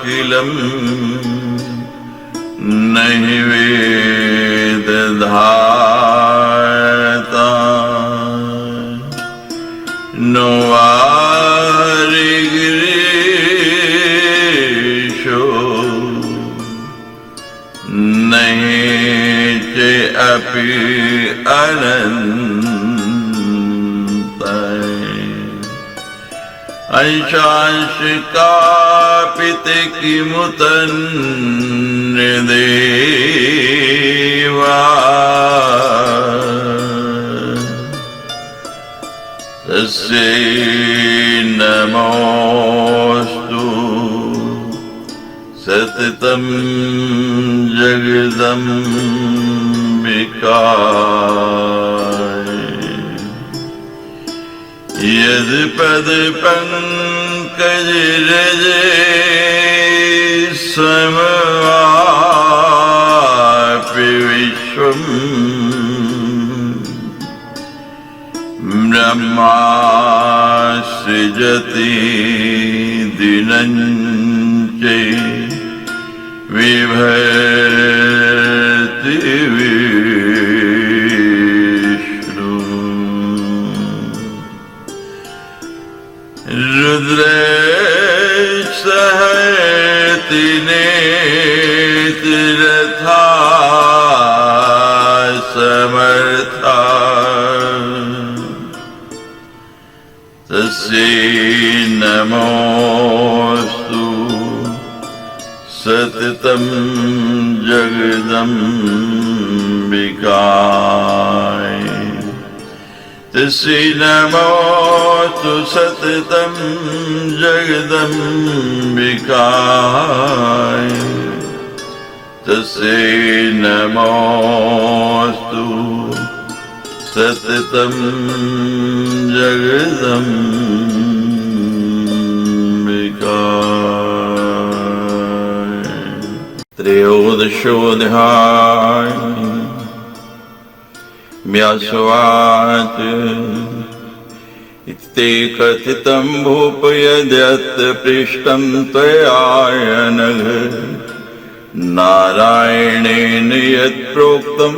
अखिलम नहि वेद धाता नो वारिगिरीशो नहि च अपि अनंत अंशांशकापिते किमुतन्यदेवा तस्यै नमोऽस्तु सततं जगदम्बिकाय यद्पदपङ्कजरजे समवापि विश्वम् ब्रह्मा सृजति दिनं च विभर्ति विष्णु रुद्रः सहति नेत्रथा समर्था तस्यै नमोऽस्तु सततं जगदम्बिकाय तस्यै नमोऽस्तु सततं जगदम्बिकाय तस्यै नमोऽस्तु सततं जगदम्बिकाय। त्रयोदशोऽध्याय। व्यासोवाच इति कथितं भूप यद्यत् पृष्टं त्वयानघ नारायणेन यत् प्रोक्तं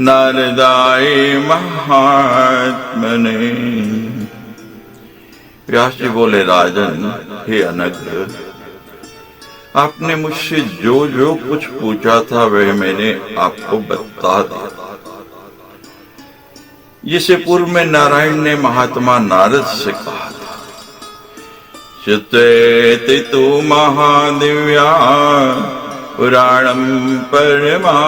नारदाय महात्मने। व्यास जी बोले, राजन हे अनघ, आपने मुझसे जो जो कुछ पूछा था वह मैंने आपको बता दिया। जिसे पूर्व में नारायण ने महात्मा नारद से कहा था, श्रुतेति तु महादिव्या पुराणं परमाद्भुतम्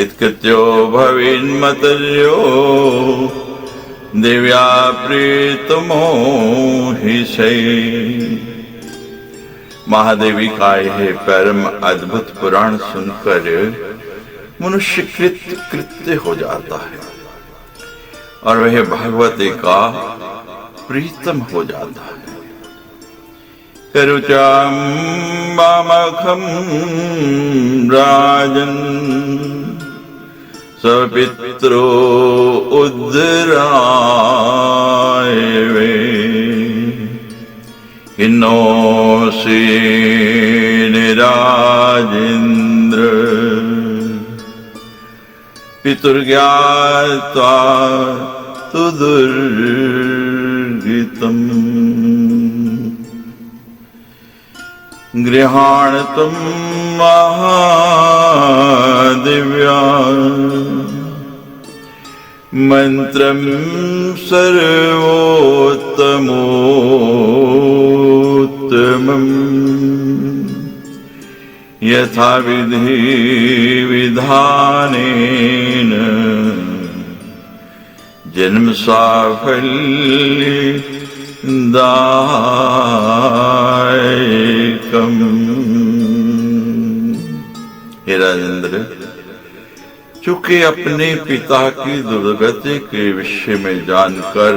इत्कृत्यो भविन्मतर्यो दिव्या प्रीतमो हि से। महादेवी का यह परम अद्भुत पुराण सुनकर मनुष्य कृत्य हो जाता है और वह भगवती का प्रीतम हो जाता है। करुचाम्बामखं राजन् सपित्रो उद्धराय वे हिनोषि निराजेन्द्र पितुर्ज्ञात्वा तु दुर्गतिम् गृहाणतं महादिव्या मंत्रं सर्वोत्तमोत्तमम् यथा विधि विधानेन जन्म साफल्य दायकम्। हे राजेंद्र, चूंकि अपने पिता की दुर्गति के विषय में जानकर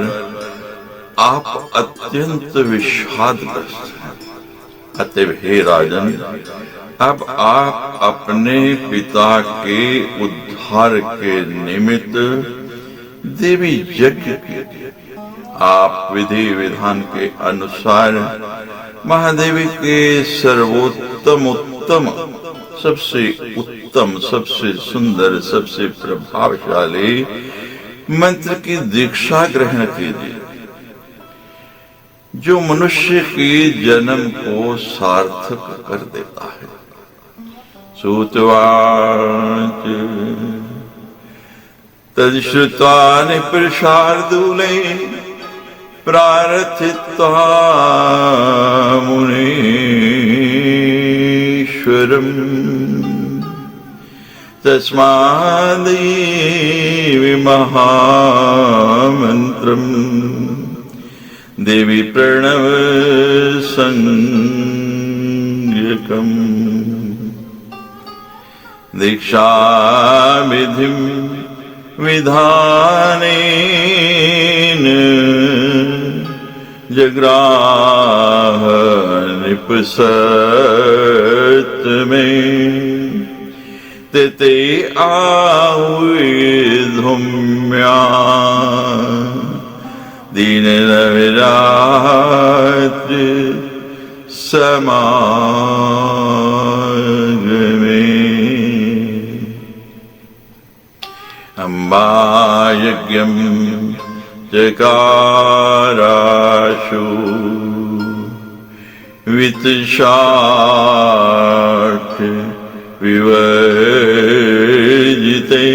आप अत्यंत विषादग्रस्त हैं, अतः हे राजन, अब आप अपने पिता के उद्धार के निमित्त देवी यज्ञ कीजिए आप विधि विधान के अनुसार महादेवी के सर्वोत्तम उत्तम, सबसे उत्तम, सबसे सुंदर, सबसे प्रभावशाली मंत्र की दीक्षा ग्रहण कीजिए, जो मनुष्य की जन्म को सार्थक कर देता है। सूतवाच तद्श्रुत्वा निप्रशार्दूले प्रार्थित्वा मुनीश्वरम् तस्मादेवी महामन्त्रम् देवी प्रणव संज्ञकम् दीक्षा विधिं विधानेन जग्राह निपसत में ते आहुधुम्या दीन नविरात समागमे। अम्बा यज्ञं चकाराशु वित्तशाठ विवर्जिते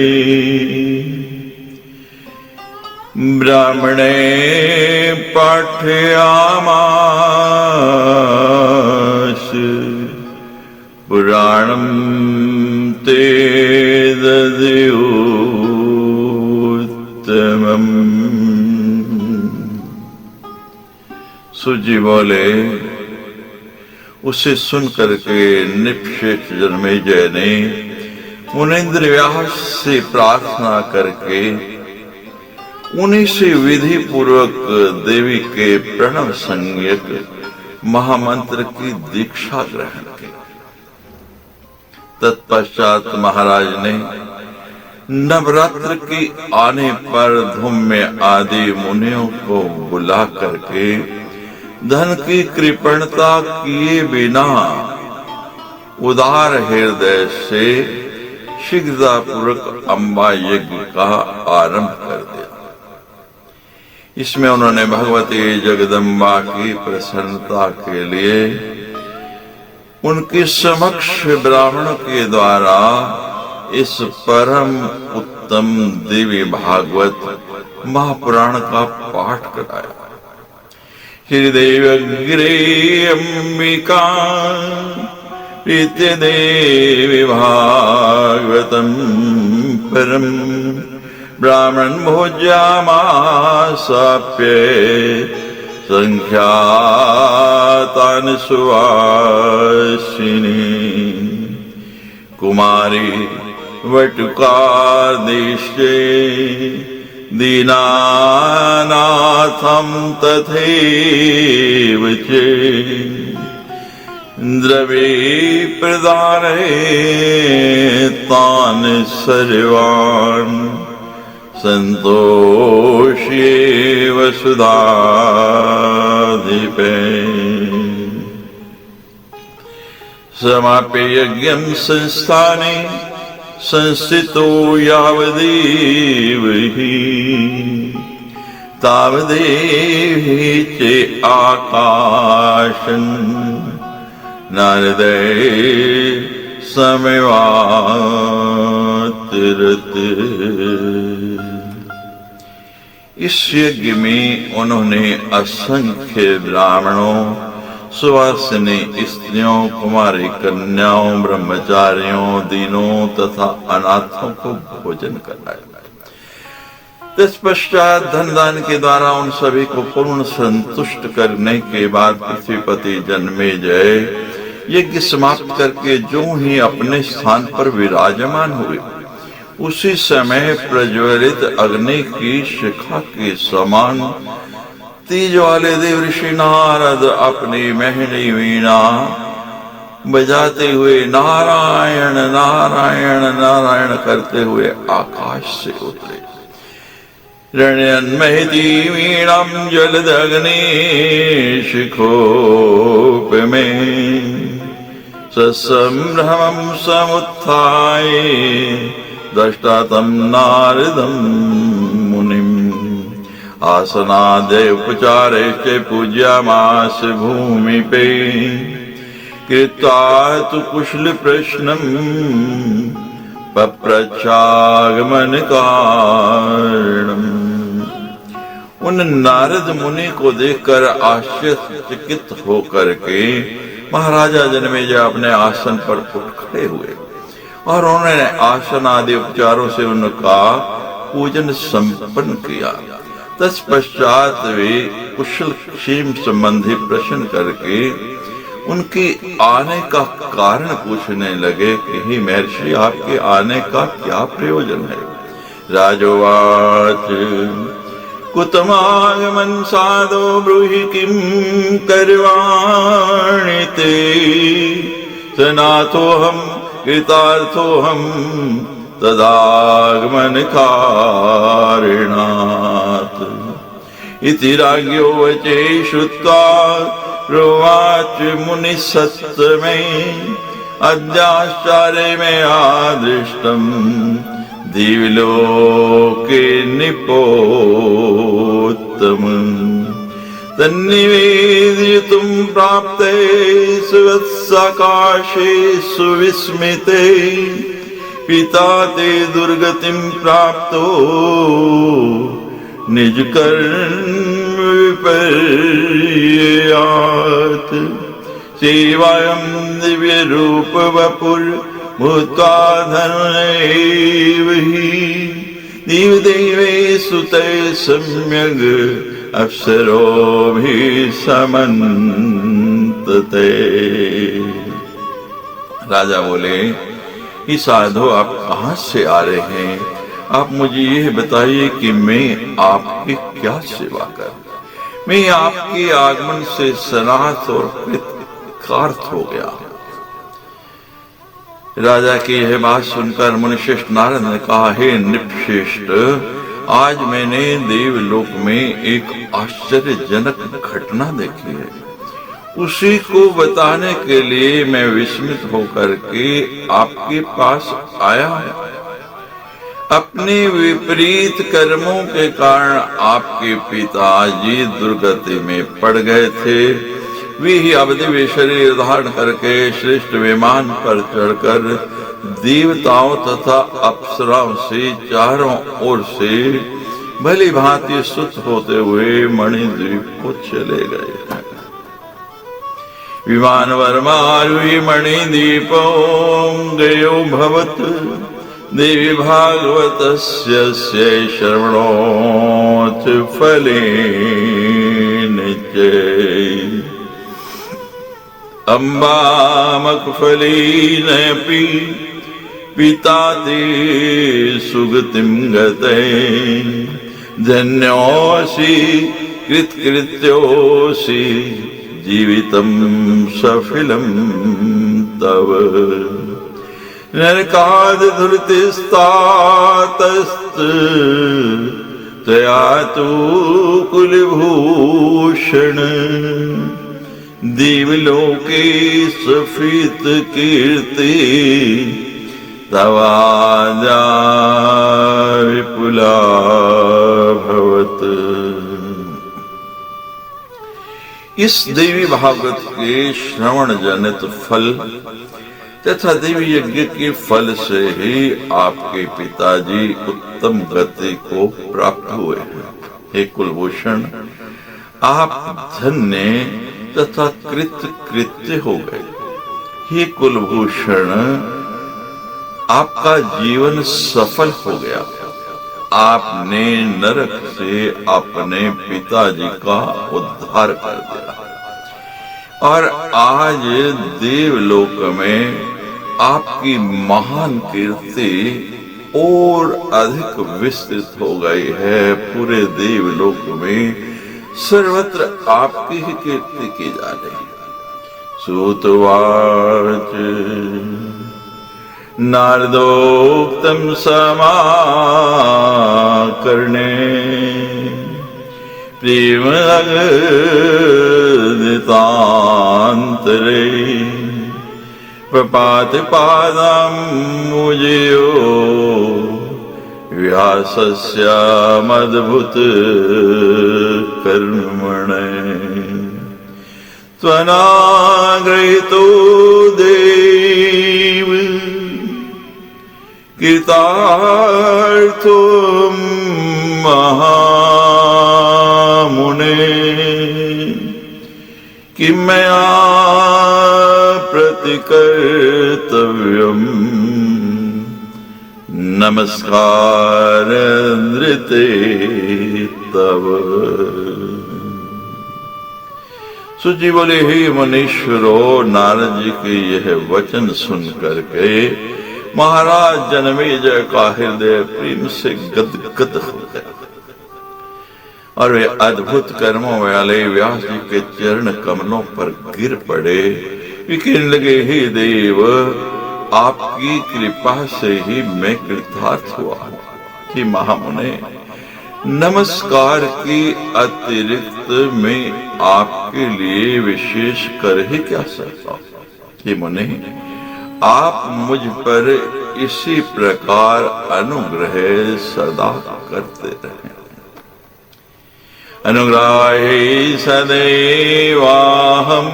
ब्राह्मणे पाठयामास पुराणं ते दद्योत्तमम्। सूजी बोले, उसे सुनकर के निपशेष जन्मेजय ने मुनीन्द्र व्यास से प्रार्थना करके उन्हीं से विधि पूर्वक देवी के प्रणव संज्ञक महामंत्र की दीक्षा ग्रहण की। तत्पश्चात महाराज ने नवरात्र की आने पर धूम्य आदि मुनियों को बुला करके धन की कृपणता किए बिना उदार हृदय से शीघ्रतापूर्वक अम्बा यज्ञ का आरंभ कर दिया। इसमें उन्होंने भगवती जगदम्बा की प्रसन्नता के लिए उनके समक्ष ब्राह्मणों के द्वारा इस परम उत्तम देवी भागवत महापुराण का पाठ कराया। श्रीदेवगिरे अंबिका प्रीत्य देवी भागवतम परम ब्राह्मण भोज्यामासाप्य संख्यातान सुवासिनी कुमारी वटुकादिश्चे दीनानाथं तथैव च द्रवे प्रदाने तान् सर्वान् संतोष्ये वसुधाधिपे। समाप्य यज्ञं संस्थाने संस्थितो यावदेव हि तावदेव चे आकाशं नारदे समवातिरत। इस यज्ञ में उन्होंने असंख्य ब्राह्मणों, सुवासिनी स्त्रियों, कुमारी कन्याओं, ब्रह्मचारियों, दीनों तथा अनाथों को भोजन कराया। तत्पश्चात धन दान के द्वारा उन सभी को पूर्ण संतुष्ट करने के बाद पृथ्वीपति जन्मेजय यज्ञ समाप्त करके जो ही अपने स्थान पर विराजमान हुए, उसी समय प्रज्वलित अग्नि की शिखा के समान तेज वाले देव ऋषि नारद अपनी महली वीणा बजाते हुए नारायण नारायण नारायण करते हुए आकाश से उतरे। रणयन्महिती वीणां जलदग्निशिखोपमे ससम्भ्रमं समुत्थाय दृष्टा तं नारदं मुनिम् आसनादय उपचारैश्च पूज्यामास भूमिपे कृत्वा तु कुशलप्रश्नम् पप्रच्छागमन कारणम्। उन नारद मुनि को देखकर आश्चर्यचकित होकर के महाराजा जनमेजय अपने आसन पर उठ खड़े हुए और उन्होंने आसन आदि उपचारों से उनका पूजन संपन्न किया। तत्पश्चात वे कुशल क्षेम संबंधी प्रश्न करके उनके आने का कारण पूछने लगे कि हे महर्षि, आपके आने का क्या प्रयोजन है? राजोवाच कुतमागमन साधो ब्रूहि किं करवाणि ते सनाथोऽहं कृतार्थोऽहं तदागमन कारणात् इति राज्ञो वचे श्रुत्वा प्रोवाच मुनि सत्तमे अद्याश्चर्य में आदृष्टम दिव्यलोके निपोत्तम तन्निवेदयितुं प्राप्ते सुवत्सकाशे सुविस्मिते पिता ते दुर्गतिं प्राप्तो निज कर्म विपर्यात् सेवायं दिव्य रूप वपुर भूत्वा धनैव हि देवदेवे सुते सम्यग् अप्सरोभिः समन्तते। राजा बोले, कि साधु आप कहाँ से आ रहे हैं? आप मुझे यह बताइए कि मैं आपकी क्या सेवा करूं? मैं आपके आगमन से सनाथ और कृतार्थ हो गया। राजा की यह बात सुनकर मुनिश्रेष्ठ नारद ने कहा, हे नृपश्रेष्ठ, आज मैंने देवलोक में एक आश्चर्यजनक घटना देखी है। उसी को बताने के लिए मैं विस्मित होकर के आपके पास आया हूं। अपने विपरीत कर्मों के कारण आपके पिताजी दुर्गति में पड़ गए थे। वे ही अब दिव्य शरीर धारण करके श्रेष्ठ विमान पर चढ़कर देवताओं तथा अप्सराओं से चारों ओर से भली भांति स्तुत होते हुए मणिद्वीप को चले गए। विमान वर्मारुहि मणिदीपो गयो भवत देवी भागवतस्य श्रवणोत् फलेन च अम्बामकफलेनापि पिता ते सुगतिं गते धन्योऽसि कृतकृत्योऽसि जीवितं सफलं तव नरकाद धृतिस्तातस्त त्वया तु कुलभूषण देवलोके सफित कीर्ति तवाजा विपुला भवत। इस देवी भागवत के श्रवण जनित फल तथा देवी यज्ञ के फल से ही आपके पिताजी उत्तम गति को प्राप्त हुए हैं। हे कुलभूषण, आप धन्य तथा कृत्य हो गए। हे कुलभूषण, आपका जीवन सफल हो गया। आपने नरक से अपने पिताजी का उद्धार कर दिया और आज देवलोक में आपकी महान कीर्ति और अधिक विस्तृत हो गई है। पूरे देवलोक में सर्वत्र आपकी ही कीर्ति की जा रही है। सूतवाच नारदोक्तं समाकर्णे प्रेमनितान्तरे पपातपादं मुजयो व्यासस्य मद्भुत कर्मणे त्वनागृहीतो देव कृतार्थो महामुने किं मया प्रतिकर्तव्यम् नमस्कार नृते तव। सुजी बोले, हे मनीश्वरो, नारद जी के यह वचन सुन करके महाराज जनमेजय का हृदय प्रेम से गदगद हो गया और वे अद्भुत कर्मों वाले व्यास जी के चरण कमलों पर गिर पड़े। वे कहने लगे, हे देव, आपकी कृपा से ही मैं कृतार्थ हुआ हूँ। कि महामुने, नमस्कार की अतिरिक्त मैं आपके लिए विशेष कर ही क्या सकता हूँ। कि मुने, आप मुझ पर इसी प्रकार अनुग्रह सदा करते रहे। अनुग्राहे सदैवाहं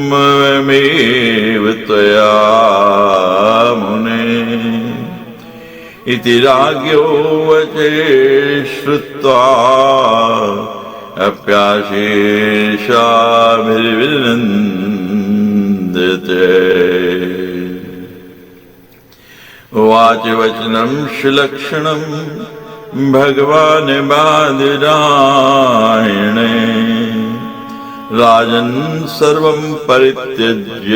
ममेव त्वया मुने इति राज्ञो वचे श्रुत्वा अप्याशेषाभिर्विनन्द्यते। उवाच वचनं सुलक्षणं भगवान् बादरायणे राजन् सर्वं परित्यज्य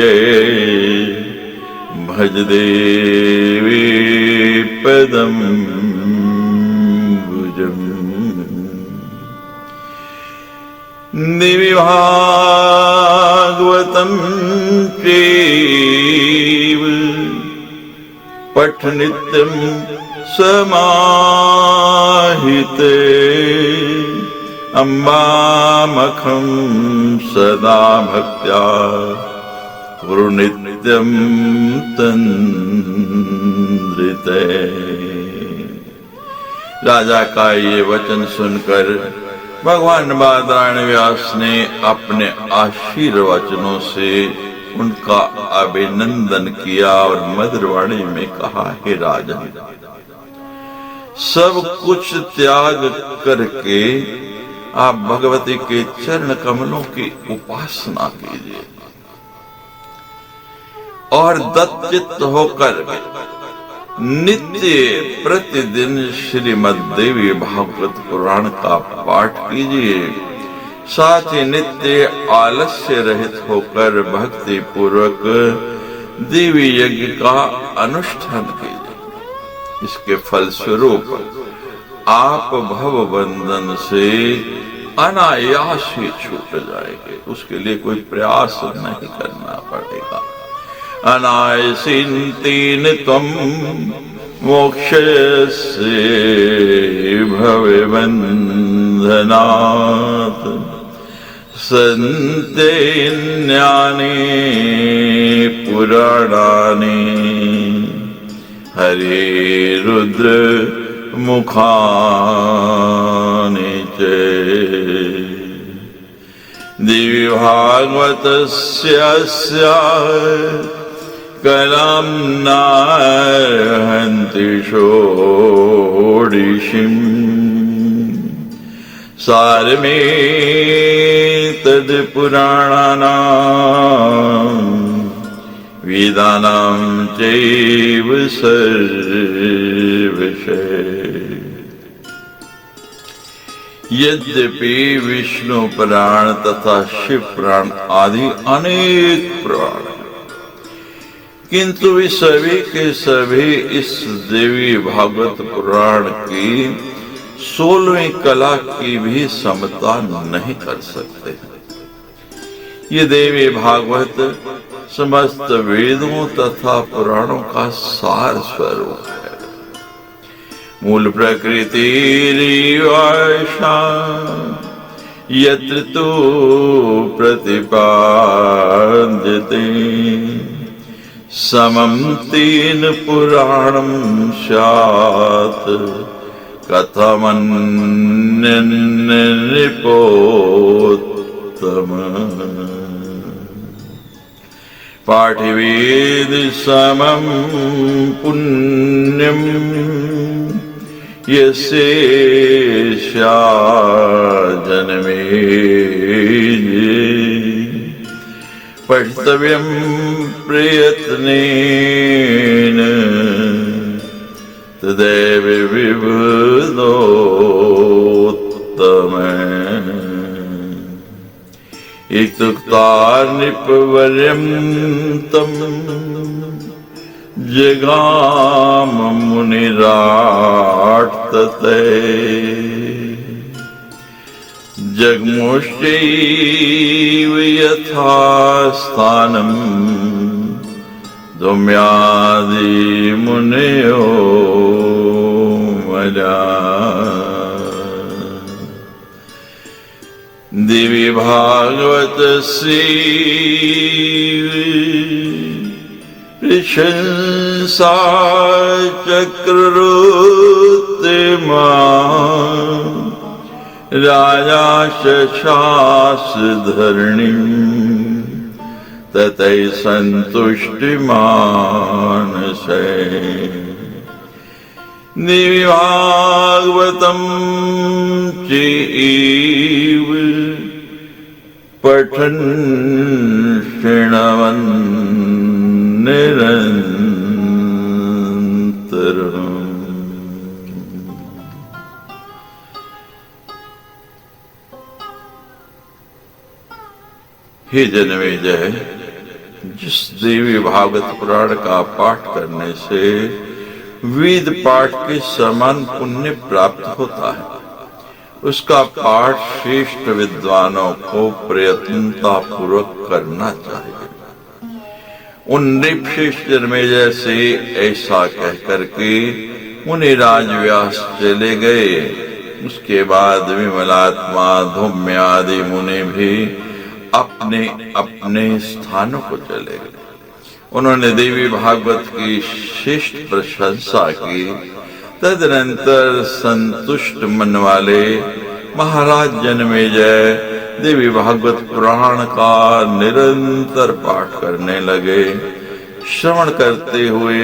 भज देवी पदं भुजम्। देवी भागवतं चैव पठ नित्यं समाहिते अम्बामखं सदा भक्त्या कुरु नित्यं तन्द्रिते। राजा का ये वचन सुनकर भगवान बादरायण व्यास ने अपने आशीर्वचनों से उनका अभिनंदन किया और मधुरवाणी में कहा, हे राजन, सब कुछ त्याग करके आप भगवती के चरण कमलों की उपासना कीजिए और दत्तचित्त होकर नित्य प्रतिदिन श्रीमद् देवी भागवत पुराण का पाठ कीजिए। साथ ही नित्य आलस्य रहित होकर भक्ति पूर्वक देवी यज्ञ का अनुष्ठान कीजिए। इसके फलस्वरूप आप भव बंधन से अनायास ही छूट जाएंगे। उसके लिए कोई प्रयास नहीं करना पड़ेगा। अनायसिन्तेन त्वं मोक्षस्य भवबन्धनात् सन्तेऽन्यानि पुराणानि हरे रुद्र मुखानि च। देवी भागवतस्य कलां नार्हन्ति षोडशीम् सारमेतद् पुराणानां वेदानां चैव सर्वशः। यद्यपि विष्णु पुराण तथा शिव पुराण आदि अनेक पुराण, किंतु वे सभी के सभी इस देवी भागवत पुराण की 16वीं कला की भी समता नहीं कर सकते। ये देवी भागवत समस्त वेदों तथा पुराणों का सार स्वरूप है। मूल प्रकृति रिवाशा यत्र तु प्रतिपाद्यते समं तेन पुराणं स्यात् कथमन्यन्नृपोत्तम। पाठिवेद समं पुण्यं यस्येषा जन्मे पठितव्यं प्रयत्नेन तदेव विबुधोत्तम। इत्युक्त्वा नृपवर्यं तं जगाम मुनिराट्तते जग्मुष्टैव यथा स्थानं धौम्यादिमुनयो मया। दिव्य भागवत प्रशंसा चक्ररुत्तमा राजा शशास धरणीं ततै सन्तुष्टिमानसे। दिव्य भागवतं चैव पठन् शृण्वन् निरन्तरम्। हे जन्मेजय, जिस देवी भागवत पुराण का पाठ करने से वेद पाठ के समान पुण्य प्राप्त होता है, उसका पाठ श्रेष्ठ विद्वानों को प्रयत्नता पूर्वक करना चाहिए। उन नृपश्रेष्ठ जन्मेजय से ऐसा कह करके मुनिराज व्यास चले गए। उसके बाद विमलात्मा धौम्यादि मुनि भी अपने अपने स्थानों को चले गए। उन्होंने देवी भागवत की श्रेष्ठ प्रशंसा की। तदनंतर संतुष्ट मन वाले महाराज जन्मेजय देवी भागवत पुराण का निरंतर पाठ करने लगे। श्रवण करते हुए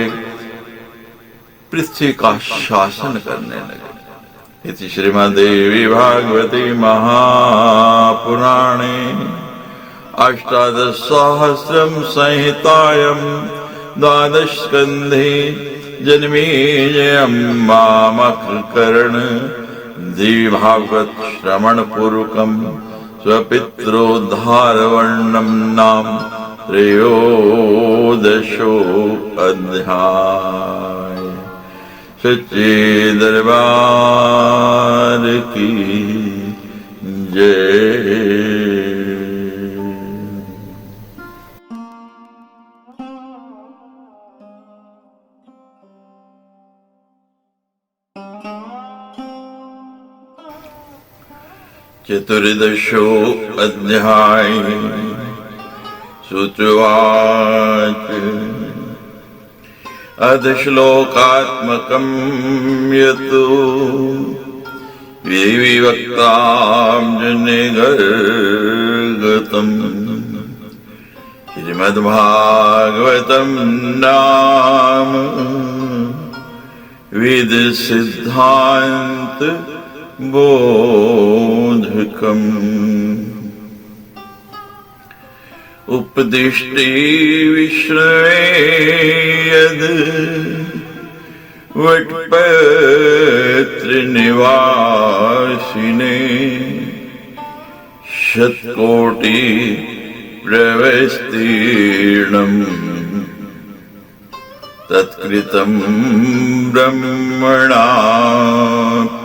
पृथ्वी का शासन करने लगे। इति श्रीमद्देवी भागवते महापुराणे अष्टादशसहस्रं संहितायां द्वादश स्कन्धे जन्मेजयं मामकर्ण देवी भागवत श्रवण पूर्वकं स्वपित्रोद्धारवर्णनं नाम त्रयोदशो अध्याय। सच्चे दरबार की जय। चतुर्दशो अध्याय। श्रुत्वाच अधश्लोकात्मकं यतो विविक्ताब्जनिगर्गतम् श्रीमद्भागवतं नाम वेदसिद्धान्त बोधकम् उपदिष्टे विश्रवे यद् वटपत्रिनिवासिने शतकोटि प्रविस्तीर्णम् तत्कृतं ब्रह्मणा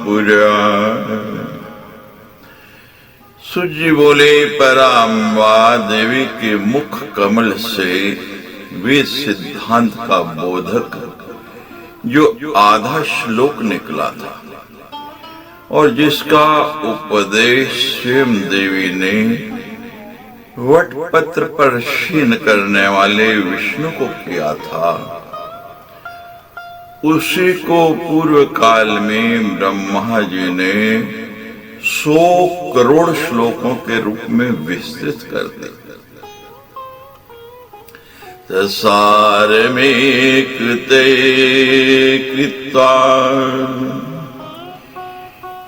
पुरा। सूजी बोले, पराम्बा देवी के मुख कमल से वेद सिद्धांत का बोधक जो आधा श्लोक निकला था और जिसका उपदेश स्वयं देवी ने वटपत्र पर शीन करने वाले विष्णु को किया था, उसी को पूर्व काल में ब्रह्मा जी ने 100 करोड़ श्लोकों के रूप में विस्तृत कर दिया। तसारमेक ते कृत्वा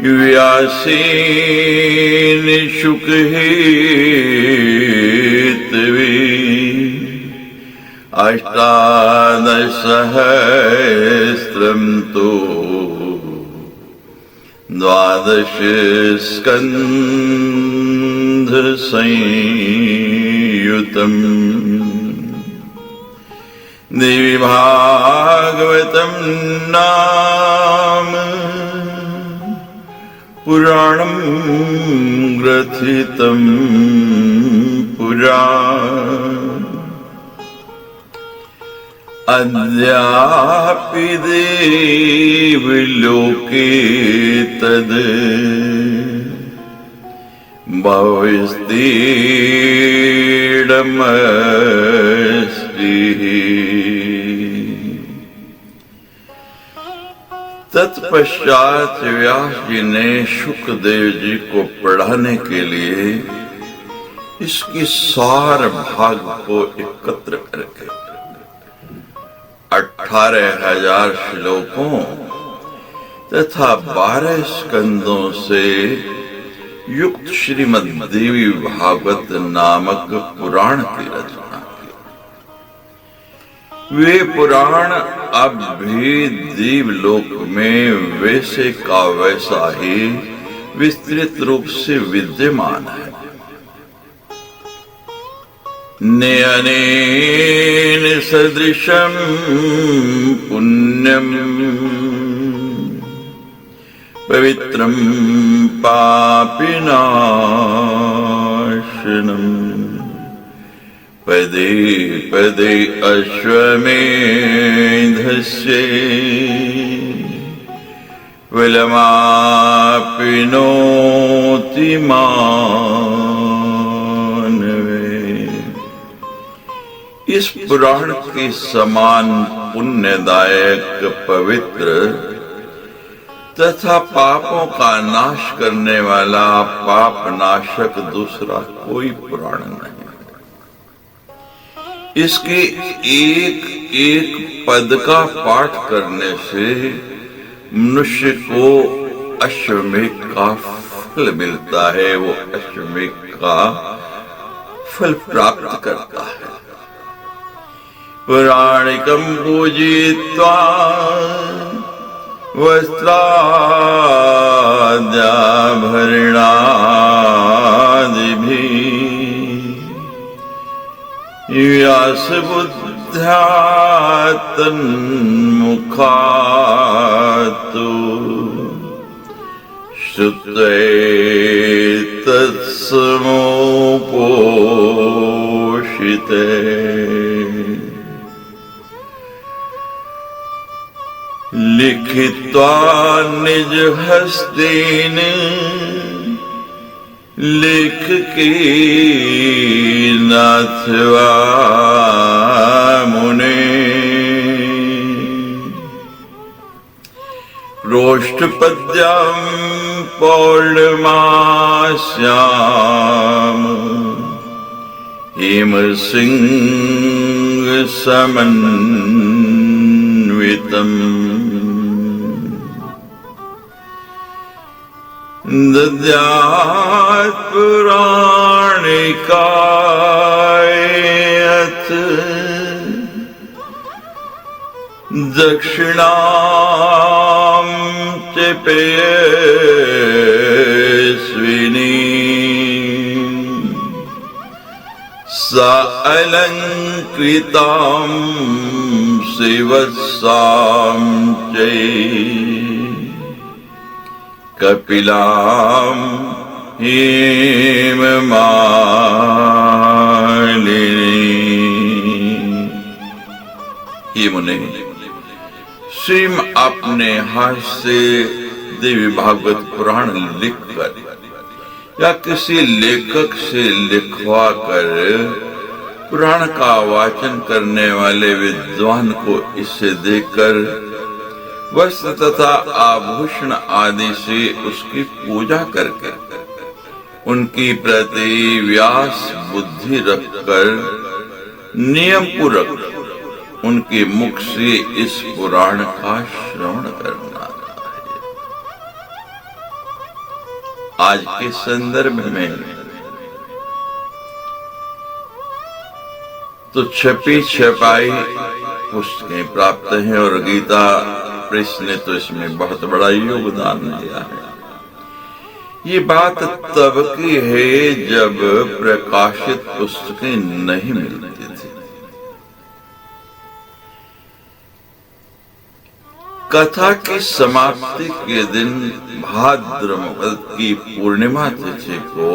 व्यासेन शुकहेतवे 18 तो 12 स्कंध संयुतम् देवी भागवतम नाम पुराणं ग्रथितं पुरा अद्यापि देवलोके तद् भविष्यदमस्ति। तत्पश्चात व्यास जी ने शुकदेव जी को पढ़ाने के लिए इसकी सार भाग को एकत्र करके 18,000 श्लोकों तथा 12 स्कंदों से युक्त श्रीमद् देवी भागवत नामक पुराण की रचना की। वे पुराण अब भी देवलोक में वैसे का वैसा ही विस्तृत रूप से विद्यमान है। नयनेन सदृशं पुण्यं पवित्रं पापिनाशनम् पदे पदे अश्वमेधस्य फलमाप्नोति मानवे। इस पुराण के समान पुण्यदायक, पवित्र तथा पापों का नाश करने वाला पाप नाशक दूसरा कोई पुराण नहीं। इसके एक एक पद का पाठ करने से मनुष्य को अश्वमेध का फल मिलता है, वो अश्वमेध का फल प्राप्त करता है। पुराणिकं पूजयित्वा वस्त्राद्याभरणादिभिः व्यासबुद्ध्या तन्मुखात् श्रुत्वैतत्समुपोषिते लिखित्वा निज हस्तेन लिख के नाथवा मुने रोष्टपद्यं पौर्णमास्याम हेमसिंह समन्वितम् दद्यात् पुराणिकायत दक्षिणां च पेयस्विनी सा अलङ्कृतां शिवसां च कपिलां हेम मालिनी। ये मुने, स्वयं अपने हाथ से देवी भागवत पुराण लिखकर या किसी लेखक से लिखवा कर पुराण का वाचन करने वाले विद्वान को इसे देकर वस्त्र तथा आभूषण आदि से उसकी पूजा करके उनकी प्रति व्यास बुद्धि रखकर नियम पूर्वक उनके मुख से इस पुराण का श्रवण करना चाहिए। आज के संदर्भ में तो छपी छपाई पुस्तकें प्राप्त हैं और गीता प्रेस ने तो इसमें बहुत बड़ा योगदान दिया है। ये बात तब की है जब प्रकाशित पुस्तकें नहीं मिलती थी। कथा की समाप्ति के दिन भाद्रपद की पूर्णिमा तिथि को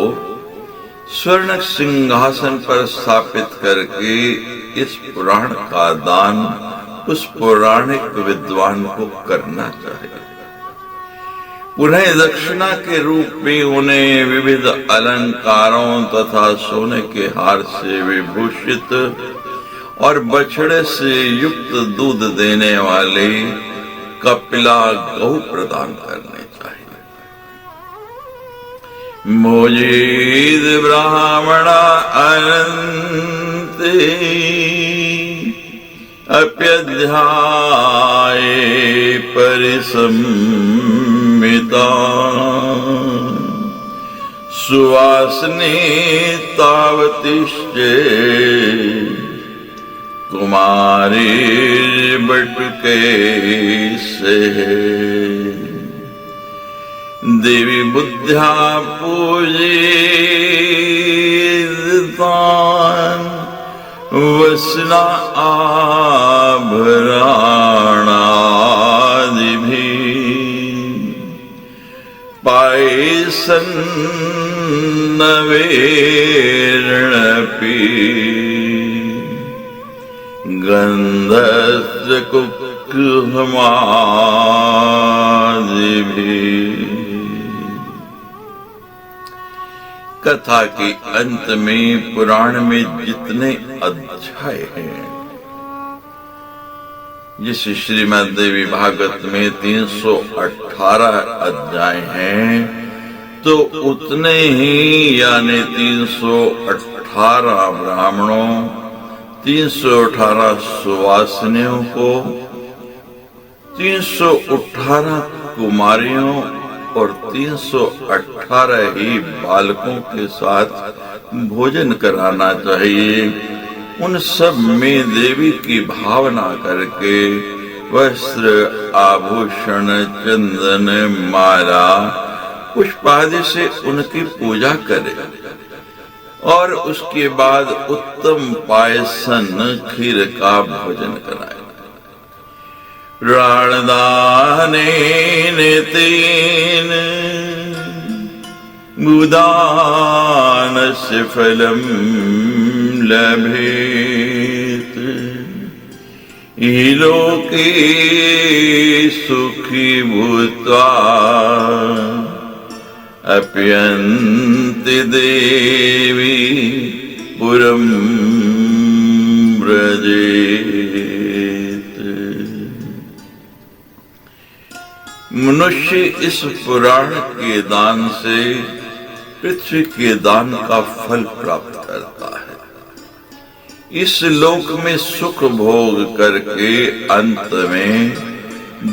स्वर्ण सिंहासन पर स्थापित करके इस पुराण का दान उस पौराणिक विद्वान को करना चाहिए। उन्हें दक्षिणा के रूप में उन्हें विविध अलंकारों तथा सोने के हार से विभूषित और बछड़े से युक्त दूध देने वाले कपिला गौ प्रदान करने चाहिए। मोजीद ब्राह्मणा अनंते अप्यध्याय परिसम्मिता सुवासने तावतिश्चे कुमारी बटुके से देवी बुद्ध्या पूजितान् वसना आभरणादिभिः पायसन्नवेरणपि गन्धस्य कुक्कुहमादिभिः। कथा के अंत में पुराण में जितने अध्याय हैं, जिस श्रीमद् देवी भागवत में 318 अध्याय हैं, तो उतने ही यानी 318 ब्राह्मणों, 318 सुवासिनियों को, 318 कुमारियों और 318 ही बालकों के साथ भोजन कराना चाहिए। उन सब में देवी की भावना करके वस्त्र, आभूषण, चंदन, माला, पुष्प आदि से उनकी पूजा करे और उसके बाद उत्तम पायसन खीर का भोजन कराए। प्राणदानेन तेन मुदानस्य फलम् लभेत इलोके सुखी भूत्वा अप्यन्ति देवी पुरं व्रजेत। मनुष्य इस पुराण के दान से पृथ्वी के दान का फल प्राप्त करता है। इस लोक में सुख भोग करके अंत में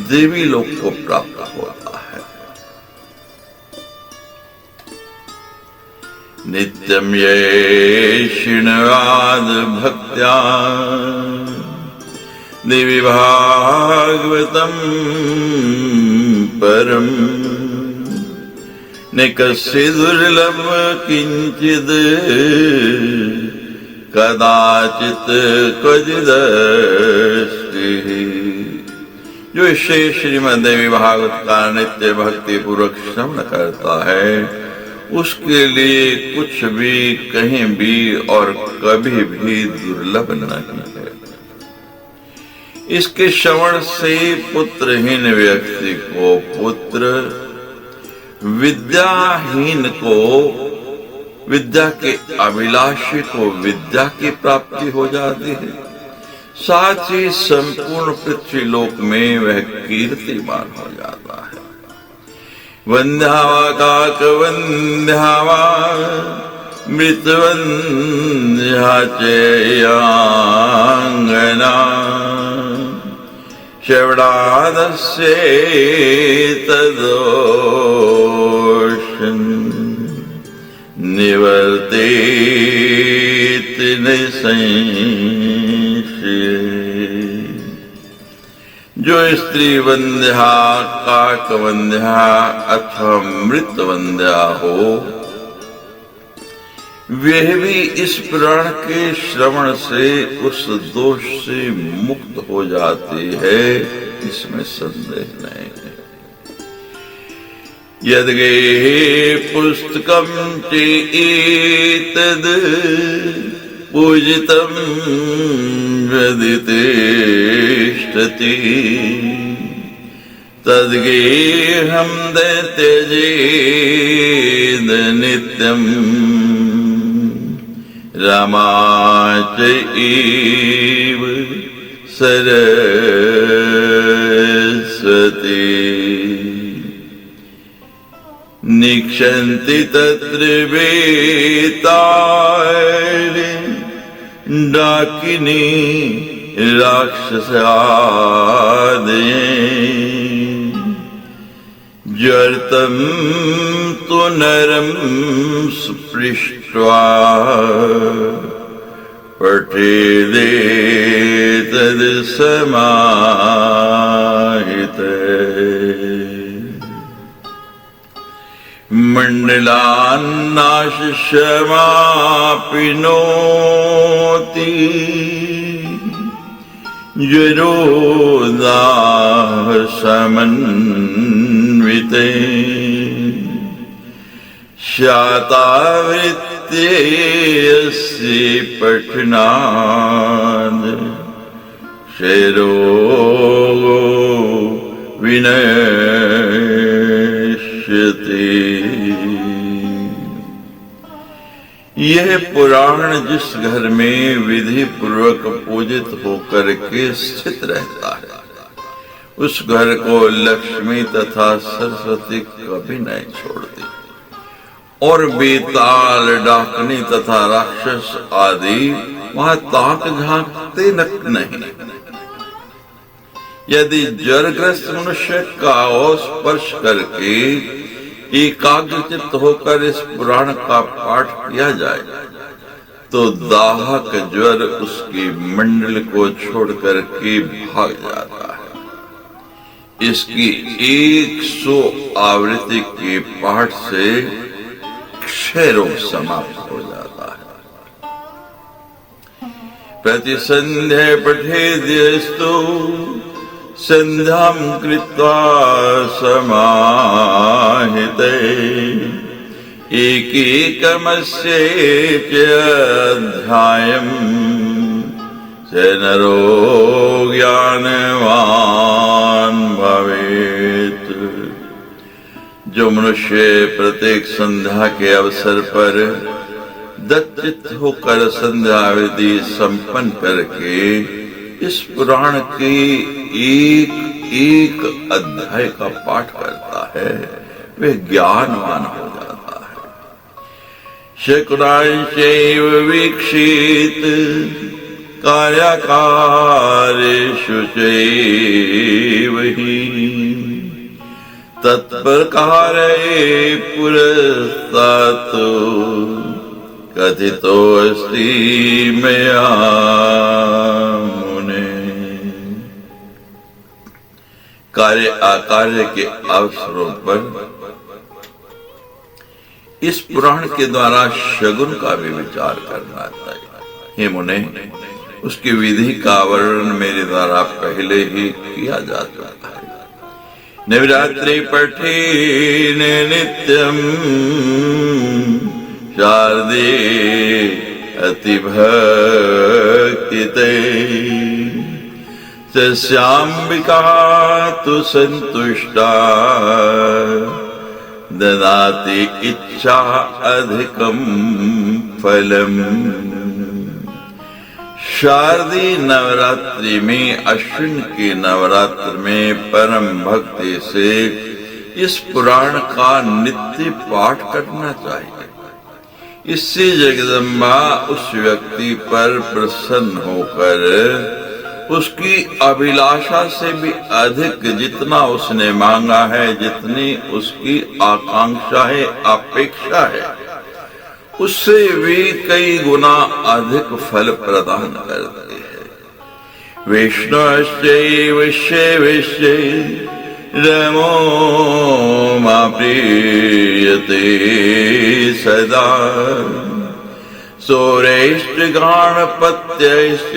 देवी लोक को प्राप्त होता है। नित्यं ये शृण्वाद भक्त्या देवी भागवतं परम् न कस्य दुर्लभ किंचिद कदाचित क्वचिदस्ति। जो श्रीमद् देवी भागवत का नित्य भक्ति पूर्वक श्रवण करता है उसके लिए कुछ भी कहीं भी और कभी भी दुर्लभ नहीं है। इसके श्रवण से पुत्रहीन व्यक्ति को पुत्र, विद्याहीन को, विद्या के अभिलाषी को विद्या की प्राप्ति हो जाती है। साथ ही संपूर्ण पृथ्वी लोक में वह कीर्तिमान हो जाता है। वंद्यावा काक वंद्यावा मृतवंद्या चेयांगना श्रवणादस्य तदोषन् निवर्तेत निसंशय। जो स्त्री वंद्या, काक वंद्या अथवा मृत वंद्या हो, वह भी इस पुराण के श्रवण से उस दोष से मुक्त हो जाती है, इसमें संदेह नहीं है। यद्गे पुस्तकम चेतद पूजितम यदि तिष्ठति तद्गेहं त्यजेद नित्यम रामाच इव सरस्वती। निक्षन्ति तत्र वेताल डाकिनी राक्षसादये जर्तं तु नरं स्पृष्ट्वा पठेदेतद् समाहिते। मंडलान्नाशमापिनोति जरोदाह समन्विते शातावृत्त्यस्य पठनाद् क्षयरोगो विनश्यति। यह पुराण जिस घर में विधि पूर्वक पूजित होकर के स्थित रहता है, उस घर को लक्ष्मी तथा सरस्वती कभी नहीं छोड़ती, और बेताल, डाकनी तथा राक्षस आदि वहां ताक झांकते नहीं। यदि जरग्रस्त मनुष्य का स्पर्श करके एकाग्रचित्त होकर इस पुराण का पाठ किया जाए तो दाहक ज्वर उसकी मंडल को छोड़कर के भाग जाता है। इसकी 100 आवृत्ति के पाठ से क्षय रोग समाप्त हो जाता है। प्रतिसंध्या पठेद्यस्तु संध्यां कृत्वा समाहिते एकैकमस्यैच अध्यायं स नरो ज्ञानवान् भवेत्। जो मनुष्य प्रत्येक संध्या के अवसर पर दत्तचित्त होकर संध्या विधि संपन्न करके इस पुराण के एक एक अध्याय का पाठ करता है, वे ज्ञानवान हो जाता है। शकुनांशैव वीक्षित कार्याकारेषु चैव हि तत्प्रकारे पुरस्तात् कथितोऽस्ति मया। कार्य अकार्य के अवसरों पर इस पुराण के द्वारा शगुन का भी विचार करना चाहिए। हे मुने, उसकी विधि का वर्णन मेरे द्वारा पहले ही किया जा चुका है। नवरात्रि पठेन नित्यं शारदे अतिभक्तिते तस्याम्बिका तु संतुष्टा ददाति इच्छा अधिकं फलम्। शारदीय नवरात्रि में, अश्विन के नवरात्र में परम भक्ति से इस पुराण का नित्य पाठ करना चाहिए। इससे जगदम्बा उस व्यक्ति पर प्रसन्न होकर उसकी अभिलाषा से भी अधिक, जितना उसने मांगा है, जितनी उसकी आकांक्षा है, अपेक्षा है, उससे भी कई गुना अधिक फल प्रदान करते हैं। विष्णुश्चैव शिवस्य रमो मा प्रीयते सदा सूर्यश्च गणपत्यश्च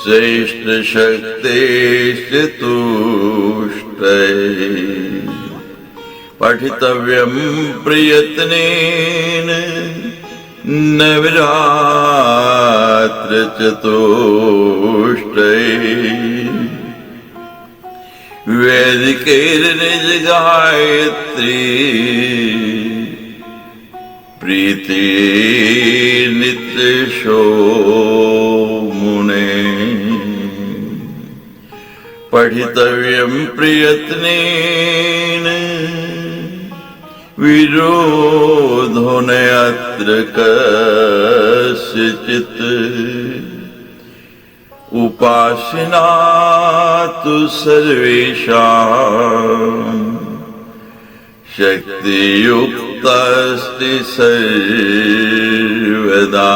श्रेष्ठ शक्तिश्च तुष्टये पठितव्यं प्रयत्नेन नवरात्र चतुष्टये वैदिकैर्निज गायत्री प्रीति नित्य शो मुने पठितव्यं प्रयत्नेन विरोधो न अत्र कस्यचित् उपासना तु सर्वेषां शक्तियुक्तास्ति सर्वदा।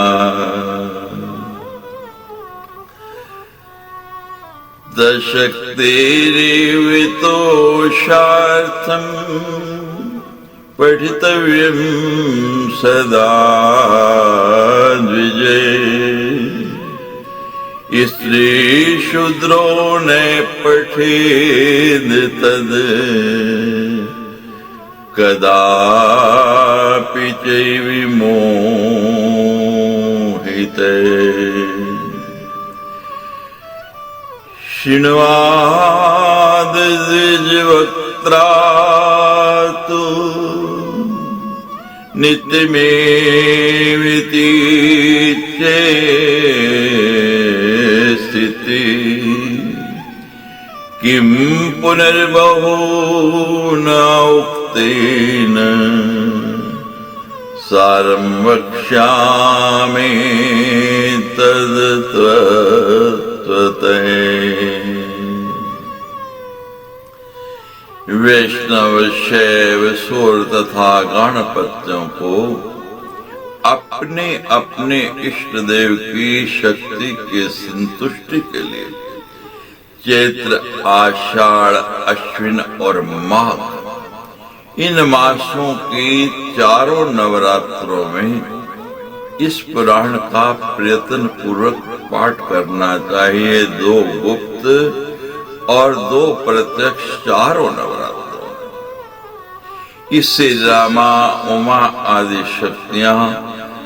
दशक्तिरिवितोषार्थं पठितव्यं सदा द्विजये स्त्री शूद्रो न पठेद तद कदापि चैविमोहिते शृण्वाद द्विजवक्त्रा तु नित्यमेविति स्थिति किं पुनर्बहुना उक्तेन सारं वक्ष्यामि तत्त्वतः। वैष्णव, शैव, सूर्य तथा गणपतियों को अपने अपने इष्ट देव की शक्ति के संतुष्टि के लिए चैत्र, आषाढ़, अश्विन और माघ इन मासों की चारों नवरात्रों में इस पुराण का प्रयत्न पूर्वक पाठ करना चाहिए। 2 गुप्त और 2 प्रत्यक्ष चारों नवरात्रों। इससे रामा, उमा आदि शक्तियां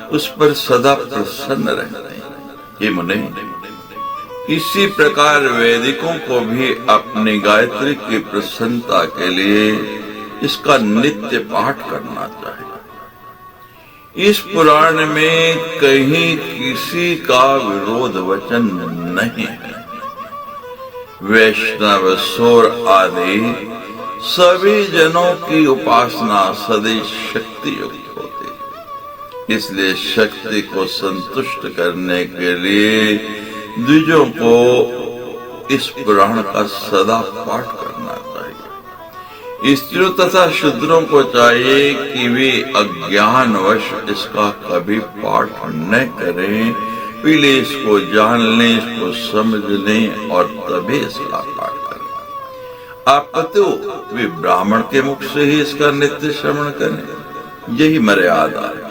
उस पर सदा प्रसन्न रहते हैं। हे मुने, इसी प्रकार वैदिकों को भी अपनी गायत्री की प्रसन्नता के लिए इसका नित्य पाठ करना चाहिए। इस पुराण में कहीं किसी का विरोध वचन नहीं है। वैष्णव, सौर आदि सभी जनों की उपासना सदैव शक्ति युक्त होती है। इसलिए शक्ति को संतुष्ट करने के लिए द्विजों को इस पुराण का सदा पाठ करना चाहिए। स्त्रियों तथा शूद्रों को चाहिए कि वे अज्ञानवश इसका कभी पाठ न करें, पहले इसको जान लें, इसको समझ लें और तभी इसका पाठ करें। आप तो वे ब्राह्मण के मुख से ही इसका नित्य श्रवण करें, यही मर्यादा है।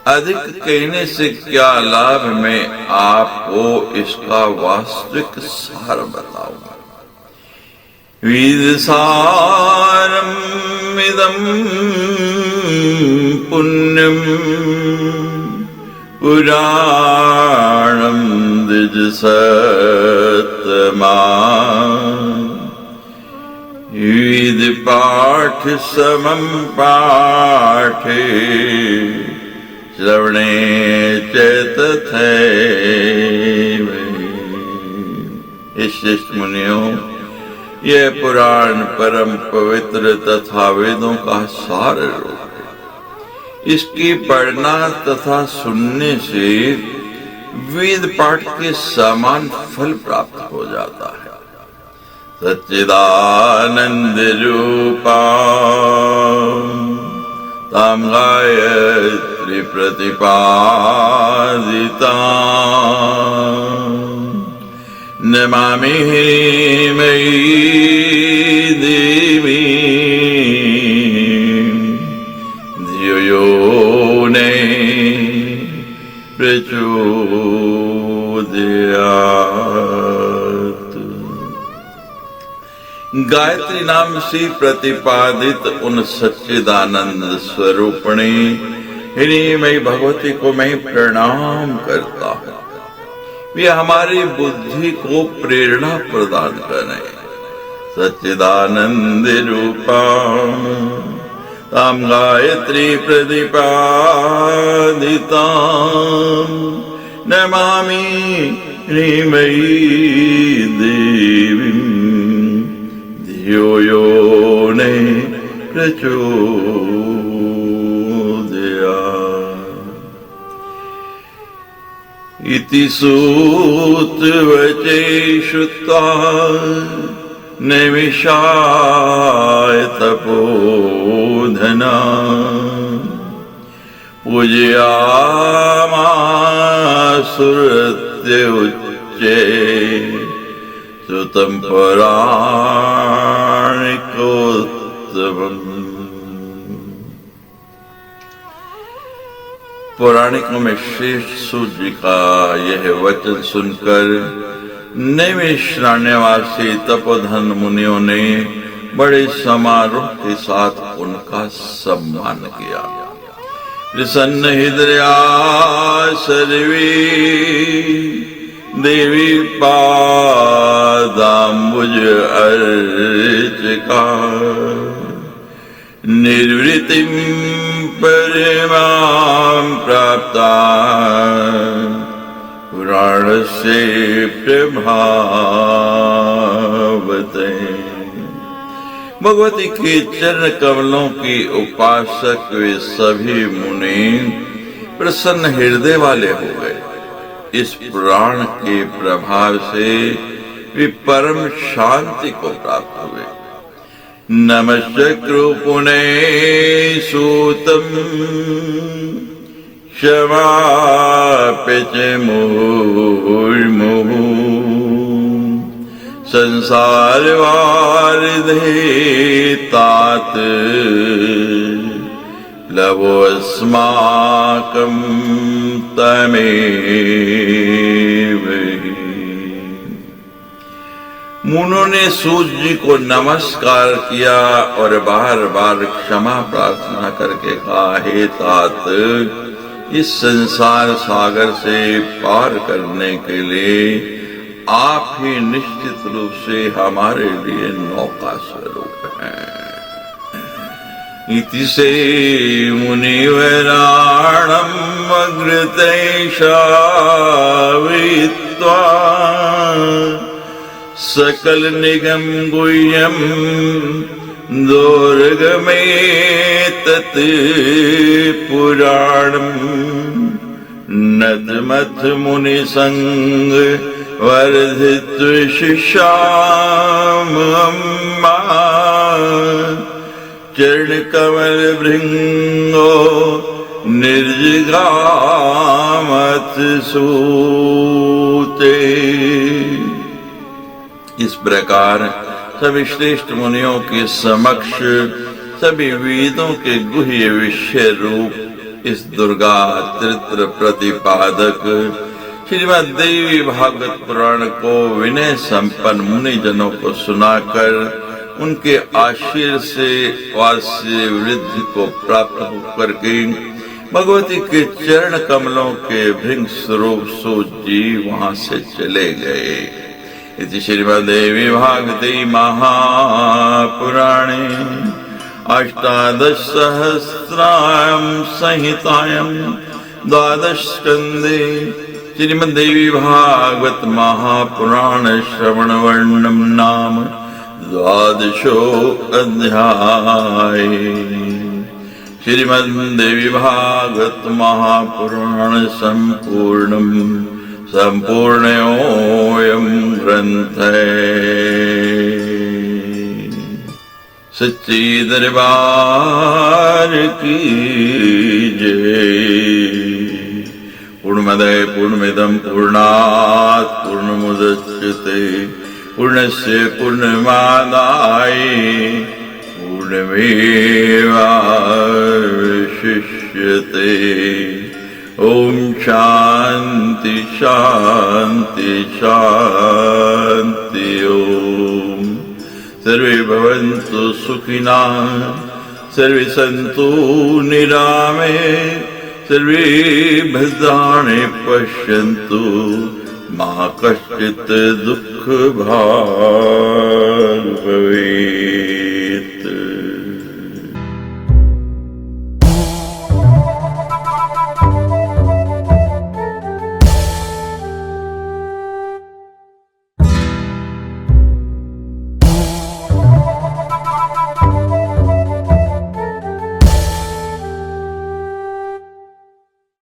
अधिक कहने से क्या लाभ, मैं आपको इसका वास्तविक सार बताऊंगा। वेदसारम् इदं पुण्यं पुराणं द्विजसत्तमा वेद पाठ समं पाठे श्रवणे च तथैव। श्रेष्ठ मुनियों, यह पुराण परम पवित्र तथा वेदों का सार रूप है। इसकी पढ़ना तथा सुनने से वेद पाठ के समान फल प्राप्त हो जाता है। सच्चिदानंद रूपा तां गायत्री प्रतिपादिता नमामि ह्रीमयी देवी धियो यो न प्रचोदयात्। गायत्री नाम से प्रतिपादित उन सच्चिदानंद स्वरूपिणी ह्रीमयी भगवती को मैं प्रणाम करता हूँ। वे हमारी बुद्धि को प्रेरणा प्रदान करें। सच्चिदानंद रूपा तां गायत्री प्रतिपादिता नमामि ह्रीमयी देवीं धियो यो न प्रचोदयात्। इति सूतवचे श्रुत्वा नैमिषाय तपोधना पूजयामासुरत्युच्चे सुतं पौराणिकोत्तमम्। पौराणिकों में श्रेष्ठ सूत जी का यह वचन सुनकर नैमिषारण्यवासी तपोधन मुनियों ने बड़े समारोह के साथ उनका सम्मान किया। प्रसन्न हृदया सर्वे देवी पादाम्बुज अर्चिका निर्वृतिं परमां प्राप्ता पुराणस्य प्रभावते। भगवती के चरण कमलों की उपासक वे सभी मुनि प्रसन्न हृदय वाले हो गए। इस पुराण के प्रभाव से वे परम शांति को प्राप्त हुए। नमश्चक्रु पुनः सूतम् क्षमापि च मुहुर्मुहुः संसारवारिधे तात प्लवोऽस्माकं तमेव। मुनों ने सूत जी को नमस्कार किया और बार बार क्षमा प्रार्थना करके कहा, हे तात, इस संसार सागर से पार करने के लिए आप ही निश्चित रूप से हमारे लिए नौका स्वरूप हैं। इति से मुनिवराणम् अग्रतैषावित्वा सकल निगम गुह्यम दुर्गमे तत् पुराणम् नदमथ मुनि संग वर्धित शिष्यामम्मा चरण कमल भृंगो निर्जगामथ सूते। इस प्रकार सभी श्रेष्ठ मुनियों के समक्ष सभी वेदों के गुह्य विषय रूप इस दुर्गा चरित्र प्रतिपादक श्रीमद् देवी भागवत पुराण को विनय संपन्न मुनि जनों को सुनाकर उनके आशीर्वाद से वास्य वृद्धि को प्राप्त होकर के भगवती के चरण कमलों के भृंग स्वरूप सो जी वहां से चले गए। इति श्रीमद्देवी भागवते महापुराणे अष्टादश सहस्रायां संहितायां द्वादश स्कंदे श्रीमद्देवी भागवत महापुराण श्रवण वर्णम नाम द्वादशो अध्याय। श्रीमद्देवी भागवत महापुराण संपूर्णम संपूर्णोऽयं ग्रन्थः। सच्चे दरबार की जय। पूर्णमदः पूर्णमिदं पूर्णात् पूर्णमुदच्यते पूर्णस्य पूर्णमादाय पूर्णमेवावशिष्यते। ओम शांति शांति शांति। ओम सर्वे भवन्तु सुखिनः सर्वे सन्तु निरामे सर्वे भद्राणि पश्यन्तु मा कश्चित् दुःख भाग् भवेत्।